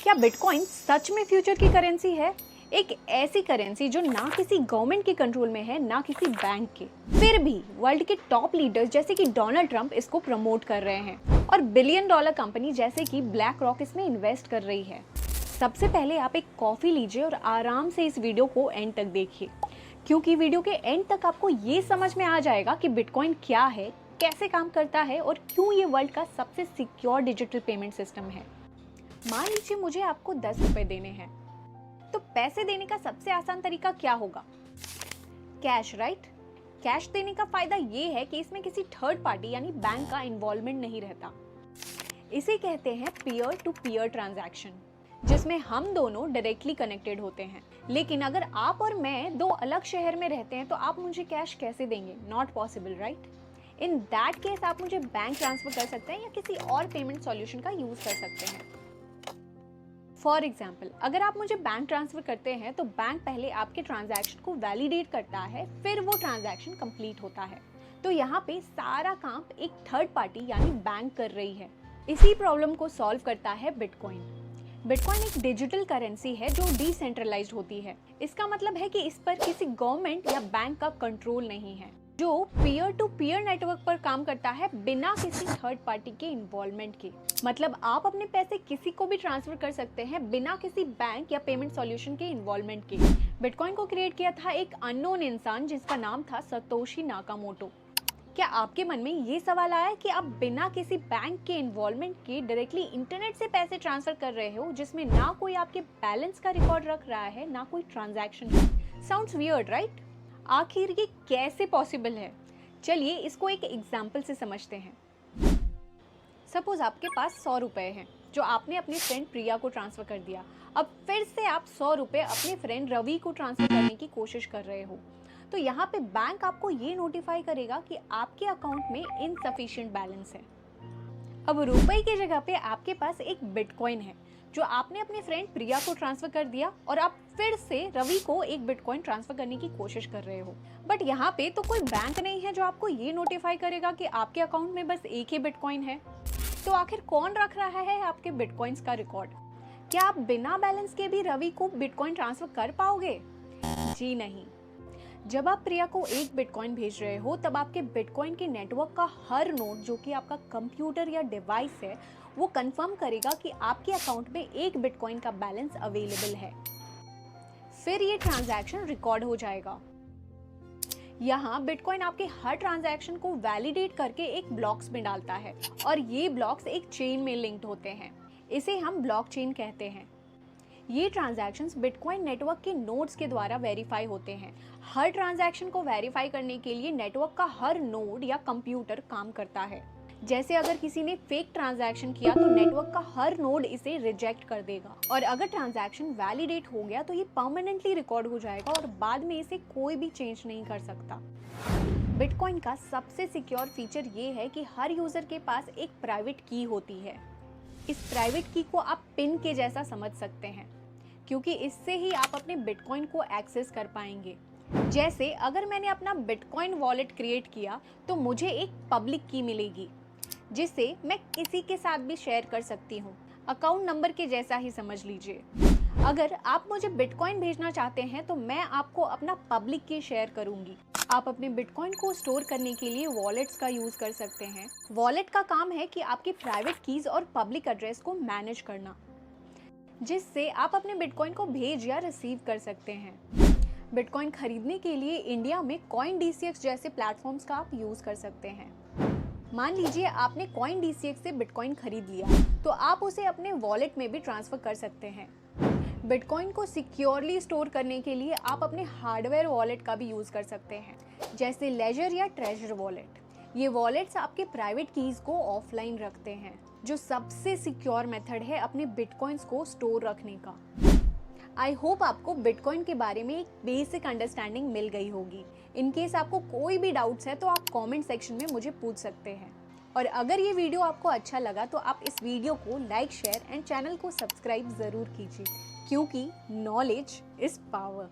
क्या बिटकॉइन सच में फ्यूचर की करेंसी है? एक ऐसी करेंसी जो ना किसी गवर्नमेंट के कंट्रोल में है ना किसी बैंक के, फिर भी वर्ल्ड के टॉप लीडर्स जैसे कि डोनाल्ड ट्रंप इसको प्रमोट कर रहे हैं और बिलियन डॉलर कंपनी जैसे कि ब्लैक रॉक इसमें इन्वेस्ट कर रही है। सबसे पहले आप एक कॉफी लीजिए और आराम से इस वीडियो को एंड तक देखिए, क्योंकि वीडियो के एंड तक आपको ये समझ में आ जाएगा कि बिटकॉइन क्या है, कैसे काम करता है और क्यों ये वर्ल्ड का सबसे सिक्योर डिजिटल पेमेंट सिस्टम है। मान लीजिए मुझे आपको 10 रुपए देने हैं, तो पैसे देने का सबसे आसान तरीका क्या होगा? Cash, right? कैश देने का फायदा ये है कि इसमें किसी थर्ड पार्टी यानी बैंक का इन्वॉल्वमेंट नहीं रहता। इसे कहते हैं पीयर टू पीयर ट्रांजैक्शन, जिसमें हम दोनों डायरेक्टली कनेक्टेड होते हैं। लेकिन अगर आप और मैं दो अलग शहर में रहते हैं तो आप मुझे कैश कैसे देंगे? Not possible, right? In that case आप मुझे बैंक ट्रांसफर कर सकते हैं या किसी और पेमेंट सॉल्यूशन का यूज कर सकते हैं। फॉर एग्जाम्पल, अगर आप मुझे बैंक ट्रांसफर करते हैं तो बैंक पहले आपके ट्रांजैक्शन को वैलिडेट करता है, फिर वो ट्रांजैक्शन कंप्लीट होता है। तो यहाँ पे सारा काम एक थर्ड पार्टी यानी बैंक कर रही है। इसी प्रॉब्लम को सॉल्व करता है बिटकॉइन। बिटकॉइन एक डिजिटल करेंसी है जो डिसेंट्रलाइज्ड होती है। इसका मतलब है कि इस पर किसी गवर्नमेंट या बैंक का कंट्रोल नहीं है, जो पीयर टू पीयर नेटवर्क पर काम करता है बिना किसी थर्ड पार्टी के इन्वॉल्वमेंट के। मतलब आप अपने पैसे किसी को भी ट्रांसफर कर सकते हैं बिना किसी बैंक या पेमेंट सॉल्यूशन के इन्वॉल्वमेंट के। बिटकॉइन को क्रिएट किया था एक अननोन इंसान जिसका नाम था सतोशी नाकामोटो। क्या आपके मन में ये सवाल आया कि आप बिना किसी बैंक के इन्वॉल्वमेंट के डायरेक्टली इंटरनेट से पैसे ट्रांसफर कर रहे हो, जिसमें ना कोई आपके बैलेंस का रिकॉर्ड रख रहा है ना कोई ट्रांजैक्शन का? Sounds weird, right? आखिर ये कैसे पॉसिबल है? चलिए इसको एक एग्जाम्पल से समझते हैं। सपोज आपके पास 100 रुपए हैं जो आपने अपनी फ्रेंड प्रिया को ट्रांसफर कर दिया। अब फिर से आप 100 रुपए अपने फ्रेंड रवि को ट्रांसफर करने की कोशिश कर रहे हो, तो यहाँ पे बैंक आपको ये नोटिफाई करेगा कि आपके अकाउंट में इनसफिशिएंट बैलेंस है। अब रुपए की जगह पे आपके पास एक बिटकॉइन है जो आपने अपने फ्रेंड प्रिया को ट्रांसफर कर दिया और आप फिर से रवि को एक बिटकॉइन ट्रांसफर करने की कोशिश कर रहे हो। बट यहाँ पे तो कोई बैंक नहीं है जो आपको ये नोटिफाई करेगा कि आपके अकाउंट में बस एक ही बिटकॉइन है। तो आखिर कौन रख रहा है आपके बिटकॉइंस का रिकॉर्ड? क्या आप बिना बैलेंस के भी रवि को बिटकॉइन ट्रांसफर कर पाओगे? जी नहीं। जब आप प्रिया को एक बिटकॉइन भेज रहे हो तब आपके बिटकॉइन के नेटवर्क का हर नोड जो कि आपका कंप्यूटर या डिवाइस है, वो कंफर्म करेगा कि आपके अकाउंट में एक बिटकॉइन का बैलेंस अवेलेबल है। फिर ये ट्रांजैक्शन रिकॉर्ड हो जाएगा। यहाँ बिटकॉइन आपके हर ट्रांजैक्शन को वैलिडेट करके एक ब्लॉक्स में डालता है और ये ब्लॉक्स एक चेन में लिंक्ड होते हैं। इसे हम ब्लॉकचेन कहते हैं। ये ट्रांजैक्शंस बिटकॉइन नेटवर्क के नोड्स के द्वारा वेरीफाई होते हैं। हर ट्रांजैक्शन को वेरीफाई करने के लिए नेटवर्क का हर नोड या कंप्यूटर काम करता है। जैसे अगर किसी ने फेक ट्रांजैक्शन किया तो नेटवर्क का हर नोड इसे रिजेक्ट कर देगा, और अगर ट्रांजैक्शन वैलिडेट हो गया तो ये परमानेंटली रिकॉर्ड हो जाएगा और बाद में इसे कोई भी चेंज नहीं कर सकता। बिटकॉइन का सबसे सिक्योर फीचर ये है कि हर यूजर के पास एक प्राइवेट की होती है। इस प्राइवेट की को आप पिन के जैसा समझ सकते हैं, क्योंकि इससे ही आप अपने बिटकॉइन को एक्सेस कर पाएंगे। जैसे अगर मैंने अपना बिटकॉइन वॉलेट क्रिएट किया तो मुझे एक पब्लिक की मिलेगी जिसे मैं किसी के साथ भी शेयर कर सकती हूँ। अकाउंट नंबर के जैसा ही समझ लीजिए। अगर आप मुझे बिटकॉइन भेजना चाहते हैं तो मैं आपको अपना पब्लिक की शेयर करूंगी। आप अपने बिटकॉइन को स्टोर करने के लिए वॉलेट्स का यूज कर सकते हैं। वॉलेट का काम है कि आपकी प्राइवेट कीज और पब्लिक एड्रेस को मैनेज करना, जिससे आप अपने बिटकॉइन को भेज या रिसीव कर सकते हैं। बिटकॉइन खरीदने के लिए इंडिया में CoinDCX जैसे प्लेटफॉर्म्स का आप यूज कर सकते हैं। मान लीजिए आपने CoinDCX से बिटकॉइन खरीद लिया, तो आप उसे अपने वॉलेट में भी ट्रांसफर कर सकते हैं। बिटकॉइन को सिक्योरली स्टोर करने के लिए आप अपने हार्डवेयर वॉलेट का भी यूज कर सकते हैं, जैसे लेजर या ट्रेजर वॉलेट। ये वॉलेट्स आपके प्राइवेट कीज को ऑफलाइन रखते हैं, जो सबसे सिक्योर मेथड है अपने बिटकॉइंस को स्टोर रखने का। आई होप आपको बिटकॉइन के बारे में एक बेसिक अंडरस्टैंडिंग मिल गई होगी। इन केस आपको कोई भी डाउट्स है तो आप कमेंट सेक्शन में मुझे पूछ सकते हैं। और अगर ये वीडियो आपको अच्छा लगा तो आप इस वीडियो को लाइक, शेयर एंड चैनल को सब्सक्राइब ज़रूर कीजिए, क्योंकि नॉलेज इज़ पावर।